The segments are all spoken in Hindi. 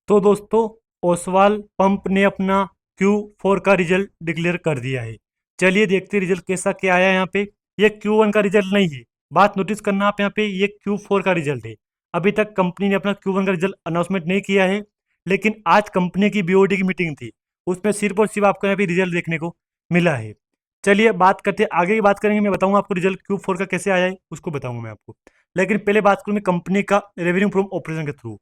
तो दोस्तों, ओसवाल पंप ने अपना Q4 का रिजल्ट डिक्लेयर कर दिया है। चलिए देखते हैं रिजल्ट कैसा क्या आया यहाँ पे। ये Q1 का रिजल्ट नहीं है, बात नोटिस करना आप यहाँ पे, ये Q4 का रिजल्ट है। अभी तक कंपनी ने अपना Q1 का रिजल्ट अनाउंसमेंट नहीं किया है, लेकिन आज कंपनी की बीओडी की मीटिंग थी, उसमें सिर्फ और सिर्फ आपको यहाँ पे रिजल्ट देखने को मिला है। चलिए बात करते हैं, आगे की बात करेंगे, मैं बताऊंगा आपको रिजल्ट Q4 का कैसे आया है, उसको बताऊंगा मैं आपको। लेकिन पहले बात करूँ मैं कंपनी का रेवेन्यू फ्रॉम ऑपरेशन के थ्रू।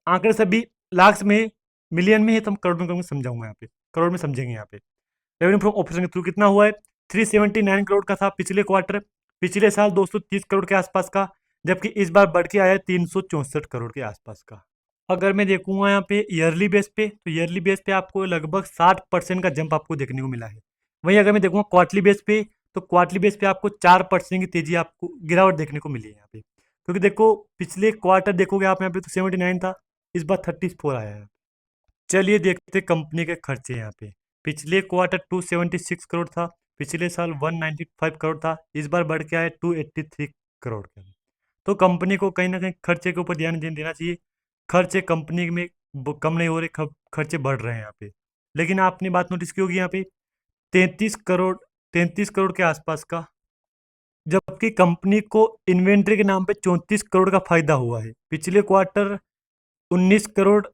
आंकड़े सभी लाख्स में, मिलियन में है, तो हम करोड़ में करूँगा, समझाऊंगा यहाँ पे, करोड़ में समझेंगे यहाँ पे। रेवेन्यू फ्रॉम ऑपरेशन के थ्रू कितना हुआ है? 379 करोड़ का था पिछले क्वार्टर, पिछले साल 230 करोड़ के आसपास का, जबकि इस बार बढ़ के आया है 364 करोड़ के आसपास का। अगर मैं देखूंगा यहाँ पे ईयरली बेस पे, तो ईयरली बेस पे आपको लगभग 60% का जंप आपको देखने को मिला है। वहीं अगर मैं देखूंगा क्वार्टरली बेस पे, तो क्वार्टरली बेस पे आपको 4% की तेजी, आपको गिरावट देखने को मिली है यहाँ पे। क्योंकि देखो, पिछले क्वार्टर देखोगे आप यहाँ पे तो 79 था, इस बार 34 आया है। चलिए देखते कंपनी के खर्चे यहाँ पे। पिछले क्वार्टर 276 करोड़ था, पिछले साल 195 करोड़ था, इस बार बढ़ के आया 283 करोड़ का। तो कंपनी को कहीं ना कहीं खर्चे के ऊपर ध्यान देना चाहिए। खर्चे कंपनी में कम नहीं हो रहे, खर्चे बढ़ रहे हैं यहाँ पे। लेकिन आपने बात नोटिस की होगी यहाँ पे, 33 करोड़, 33 करोड़ के आसपास का, जबकि कंपनी को इन्वेंट्री के नाम पे 34 करोड़ का फायदा हुआ है। पिछले क्वार्टर 19 करोड़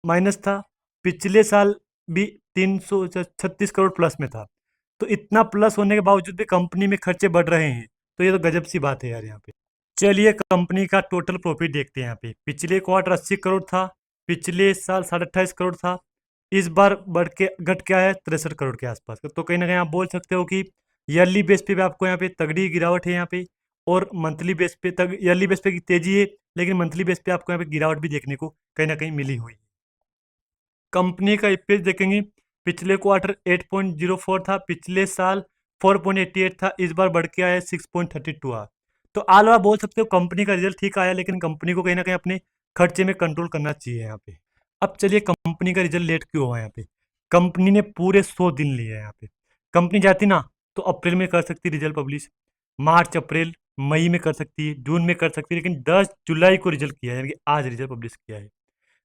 माइनस था, पिछले साल भी 336 करोड़ प्लस में था। तो इतना प्लस होने के बावजूद भी कंपनी में खर्चे बढ़ रहे हैं, तो ये तो गजब सी बात है यार यहाँ पे। चलिए कंपनी का टोटल प्रॉफिट देखते हैं यहाँ पे। पिछले क्वार्टर 80 करोड़ था, पिछले साल 28.5 करोड़ था, इस बार बढ़ के घट के आया है 63 करोड़ के आसपास का। तो कहीं ना कहीं आप बोल सकते हो कि ईयरली बेस पे भी आपको यहाँ पे तगड़ी गिरावट है यहाँ पे, और मंथली बेस पे तक, ईयरली बेस पे की तेजी है, लेकिन मंथली बेस पे आपको यहाँ पे गिरावट भी देखने को कहीं ना कहीं मिली हुई है। कंपनी का ईपीएस देखेंगे, पिछले क्वार्टर 8.04 था, पिछले साल 4.88 था, इस बार बढ़ के आया 6.32 आ। तो आल ओवर बोल सकते हो कंपनी का रिजल्ट ठीक आया, लेकिन कंपनी को कहीं ना कहीं अपने खर्चे में कंट्रोल करना चाहिए यहाँ पे। अब चलिए कंपनी का रिजल्ट लेट क्यों हुआ यहाँ पे। कंपनी ने पूरे 100 दिन लिए हैं यहाँ पे। कंपनी चाहती ना तो अप्रैल में कर सकती रिजल्ट पब्लिश, मार्च अप्रैल मई में कर सकती है, जून में कर सकती है, लेकिन 10 जुलाई को रिजल्ट किया है, यानी कि आज रिजल्ट पब्लिश किया है।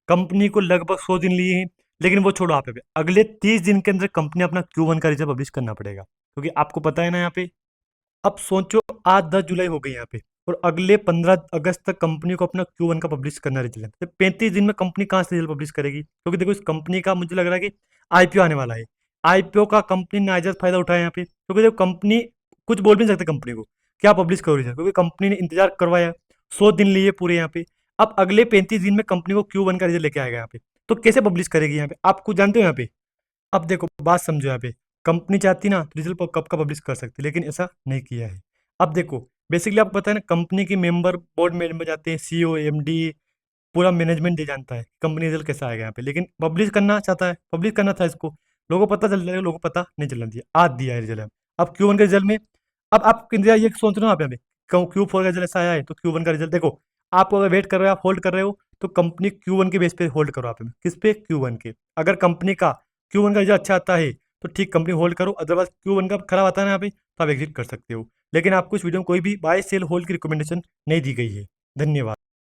कंपनी को लगभग 100 दिन लिए हैं, लेकिन वो छोड़ो, आप अगले 30 दिन के अंदर कंपनी अपना Q1 का रिजल्ट पब्लिश करना पड़ेगा, क्योंकि आपको पता है ना यहाँ पे। अब सोचो, आज 10 जुलाई हो गई यहाँ पे, और अगले 15 अगस्त तक कंपनी को अपना Q1 का पब्लिश करना रिजल्ट, तो 35 दिन में कंपनी कहाँ से रिजल्ट पब्लिश करेगी? क्योंकि देखो, इस कंपनी का मुझे लग रहा है कि आईपीओ आने वाला है। आईपीओ का कंपनी ने नाजायज फायदा उठाया यहाँ पे, क्योंकि देखो कंपनी कुछ बोल भी नहीं सकते कंपनी को क्या पब्लिश करो रिजल्ट, क्योंकि कंपनी ने इंतजार करवाया, 100 दिन लिए पूरे यहाँ पे। अब अगले 35 दिन में कंपनी को Q1 का रिजल्ट लेके आएगा यहाँ पे, तो कैसे पब्लिश करेगी यहाँ पे, आप कुछ जानते हो यहाँ पे? अब देखो बात समझो यहाँ पे, कंपनी चाहती ना रिजल्ट कब का पब्लिश कर सकती, लेकिन ऐसा नहीं किया है। अब देखो, बेसिकली आपको पता है ना, कंपनी के मेंबर, बोर्ड मेंबर जाते हैं, सीईओ, एमडी, पूरा मैनेजमेंट दे जानता है कंपनी रिजल्ट कैसा आएगा यहाँ पे, लेकिन पब्लिश करना चाहता है, पब्लिश करना था इसको, लोगों को पता चल जाएगा, लोगों को पता नहीं चलना दिया, आज दिया है रिजल्ट। अब Q1 के रिजल्ट में, अब आप इंतजार ये सोच रहे हो आप यहाँ पे, Q4 का रिजल्ट ऐसा आया है तो Q1 का रिजल्ट देखो। आप अगर वेट कर रहे हो, आप होल्ड कर रहे हो, तो कंपनी Q1 के बेस पे होल्ड करो आप, किस पे? Q1 के। अगर कंपनी का Q1 का रिजल्ट अच्छा आता है तो ठीक, कंपनी होल्ड करो, अदरवाइज Q1 का खराब आता है ना यहाँ पे, तो आप एग्जिट कर सकते हो। लेकिन आपको इस वीडियो में कोई भी बाय सेल होल्ड की रिकमेंडेशन नहीं दी गई है। धन्यवाद।